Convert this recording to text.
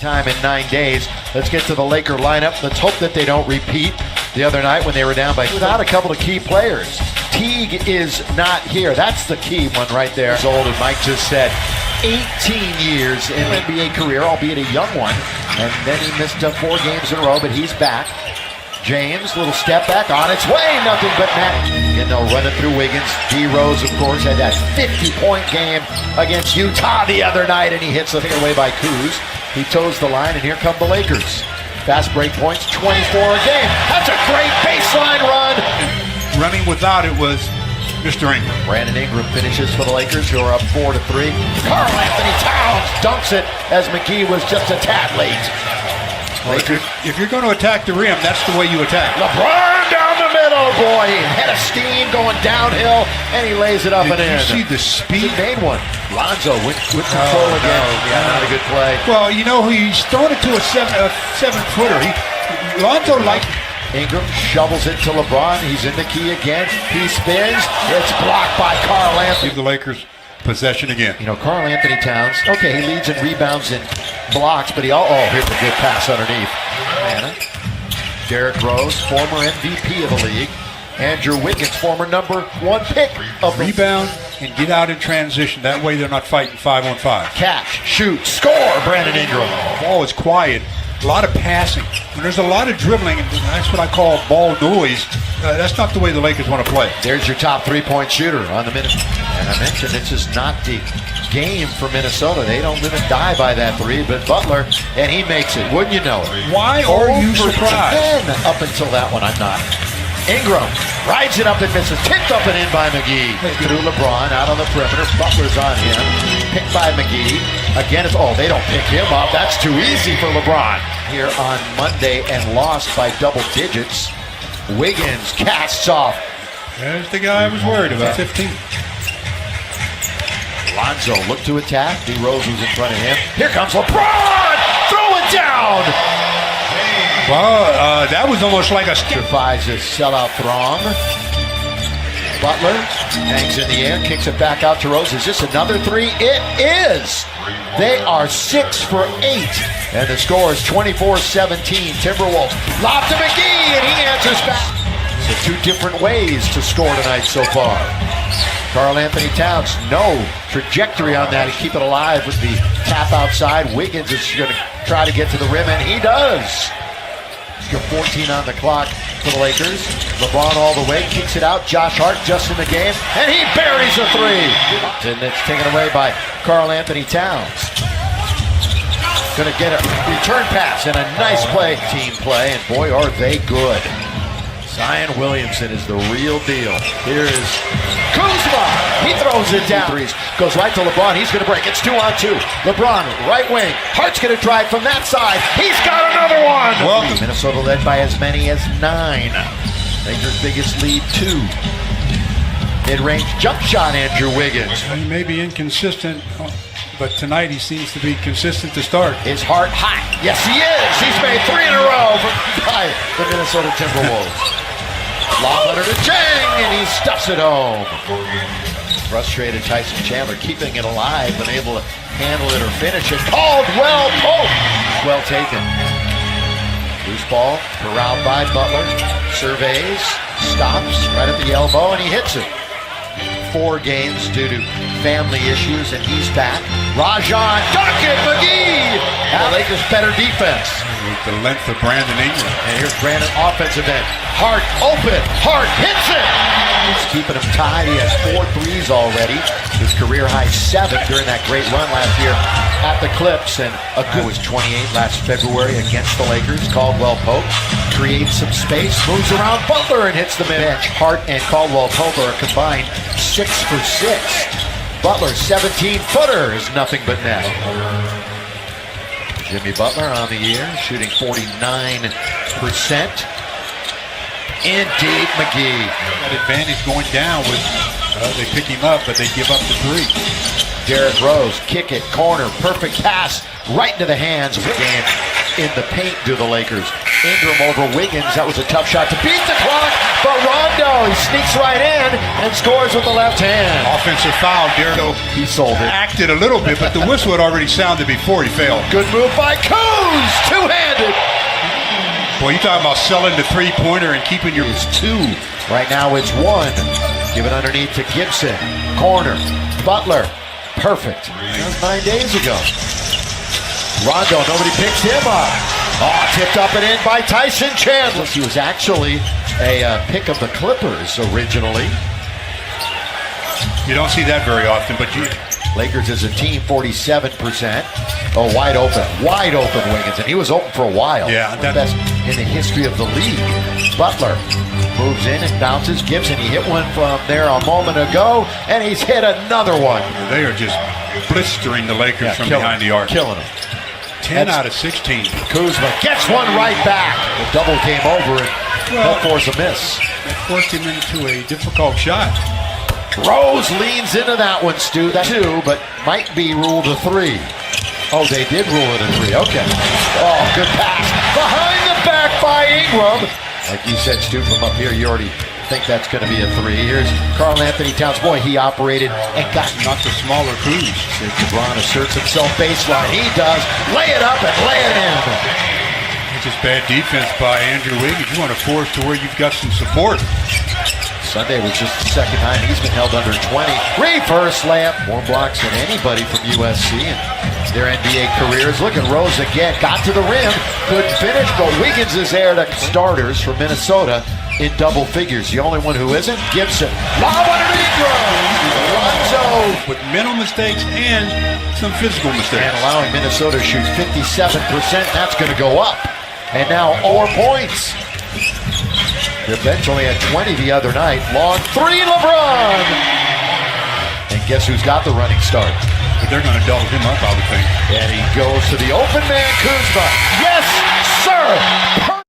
Time in 9 days. Let's get to the Laker lineup. Let's hope that they don't repeat the other night when they were down by without a couple of key players. Teague is not here. That's the key one right there. He's old, and Mike just said 18 years in NBA career, albeit a young one. And then he missed 4 games in a row, but he's back. James, little step back on its way, nothing but net. You know, running through Wiggins. D Rose, of course, had that 50-point game against Utah the other night, and he hits the thing away by Kuz. He toes the line, and here come the Lakers. Fast break points, 24 a game. That's a great baseline run. Running without it was Mr. Ingram. Brandon Ingram finishes for the Lakers, who are up 4-3. Karl Anthony Towns dunks it as McGee was just a tad late. Lakers. If you're going to attack the rim, that's the way you attack. LeBron down the middle, boy. Head of steam going downhill, and he lays it up and in. Did you see the speed? He made one. Lonzo with control again. No, yeah, not a good play. Well, you know, he's throwing it to a seven-footer. Lonzo liked. Ingram shovels it to LeBron. He's in the key again. He spins. It's blocked by Karl Anthony. Give the Lakers possession again. You know, Karl Anthony Towns, okay, he leads in rebounds and blocks, but here's a good pass underneath. Derrick Rose, former MVP of the league. Andrew Wiggins, former #1 pick of the rebound and get out in transition. That way they're not fighting 5-on-5. Catch, shoot, score, Brandon Ingram. The ball is quiet. A lot of passing. When there's a lot of dribbling, and that's what I call ball noise, that's not the way the Lakers want to play. There's your top 3-point shooter on the minute. And I mentioned this is not the game for Minnesota. They don't live and die by that 3, but Butler, and he makes it. Wouldn't you know it? Why are you surprised? Up until that one, I'm not. Ingram rides it up and misses. Tipped up and in by McGee. Through LeBron, out on the perimeter. Butler's on him. Picked by McGee. Again, they don't pick him up. That's too easy for LeBron. Here on Monday and lost by double digits. Wiggins casts off. There's the guy I was worried about. 15. Lonzo looked to attack. D Rose was in front of him. Here comes LeBron! Throw it down! Well, that was almost like a defies his sellout throng. Butler hangs in the air, kicks it back out to Rose. Is this another 3? It is! They are 6 for 8. And the score is 24-17. Timberwolves lob to McGee, and he answers back. So 2 different ways to score tonight so far. Karl Anthony Towns, no trajectory on that. He keep it alive with the tap outside. Wiggins is going to try to get to the rim, and he does. 14 on the clock for the Lakers. LeBron all the way, kicks it out. Josh Hart just in the game, and he buries a 3. And it's taken away by Karl Anthony Towns. Going to get a return pass and a nice play. Team play, and boy, are they good. Zion Williamson is the real deal. Here is Kuzma. He throws it down. Goes right to LeBron. He's going to break. It's 2-on-2. LeBron, right wing. Hart's going to drive from that side. He's got another one. Welcome. Minnesota led by as many as 9. Lakers' biggest lead, 2. Mid-range jump shot, Andrew Wiggins. He may be inconsistent, but tonight he seems to be consistent to start. Is Hart hot? Yes, he is. He's made 3 in a row by the Minnesota Timberwolves. Long under to Chang, and he stuffs it home. Frustrated Tyson Chandler, keeping it alive, unable to handle it or finish it. Caldwell Pope. Well taken. Loose ball, corralled by Butler. Surveys, stops right at the elbow, and he hits it. 4 games due to family issues, and he's back. Rajon Duncan McGee! The Lakers better defense. With the length of Brandon Ingram. And here's Brandon offensive end. Hart open. Hart hits it! He's keeping him tied. He has 4 threes already. His career high 7 during that great run last year at the Clips. And a good was 28 last February against the Lakers. Caldwell Pope creates some space, moves around Butler and hits the bench. Hart and Caldwell Pope are combined 6 for 6. Butler 17-footer is nothing but net. Jimmy Butler on the year, shooting 49%. Indeed, McGee. That advantage going down with they pick him up, but they give up the 3. Derrick Rose, kick it, corner, perfect pass, right into the hands of the game. In the paint do the Lakers. Ingram over Wiggins. That was a tough shot to beat the clock, but Rondo, he sneaks right in and scores with the left hand. Offensive foul. Daredevil He sold it. acted a little bit, but the whistle had already sounded before he failed. Good move by Kuz, two-handed. Boy, you talking about selling the three-pointer and keeping your... It's two. Right now it's one. Give it underneath to Gibson. Corner. Butler. Perfect. That was 9 days ago. Rondo, nobody picks him up. Oh, tipped up and in by Tyson Chandler. He was actually a pick of the Clippers originally. You don't see that very often, but you... Lakers as a team, 47%. Oh, wide open Wiggins, and he was open for a while. Yeah, One of the best in the history of the league. Butler moves in and bounces. Gibson, he hit one from there a moment ago, and he's hit another one. They are just blistering the Lakers from behind the arc. Killing them. 10 out of 16. Kuzma gets one right back. The double came over, and he'll force a miss. That forced him into a difficult shot. Rose leans into that one, Stu. That's two, but might be ruled a three. Oh, they did rule it a three. Okay. Oh, good pass. Behind the back by Ingram. Like you said, Stu, from up here, you already think that's going to be a three. Here's Karl Anthony Towns. Boy, he operated and got Not the smaller Kuz. LeBron asserts himself baseline. He does. Lay it up and lay it in. It's just bad defense by Andrew Wiggins. You want to force to where you've got some support. Sunday was just the second time he's been held under 20. Reverse layup. More blocks than anybody from USC in their NBA careers. Look at Rose again. Got to the rim. Couldn't finish, but Wiggins is there to starters for Minnesota in double figures. The only one who isn't, Gibson. Lob underneath Lonzo. With mental mistakes and some physical mistakes. And allowing Minnesota to shoot 57%. That's going to go up. And now 4 points. They eventually had 20 the other night. Long three, LeBron. And guess who's got the running start? But they're going to double him up, I would think. And he goes to the open man, Kuzma. Yes!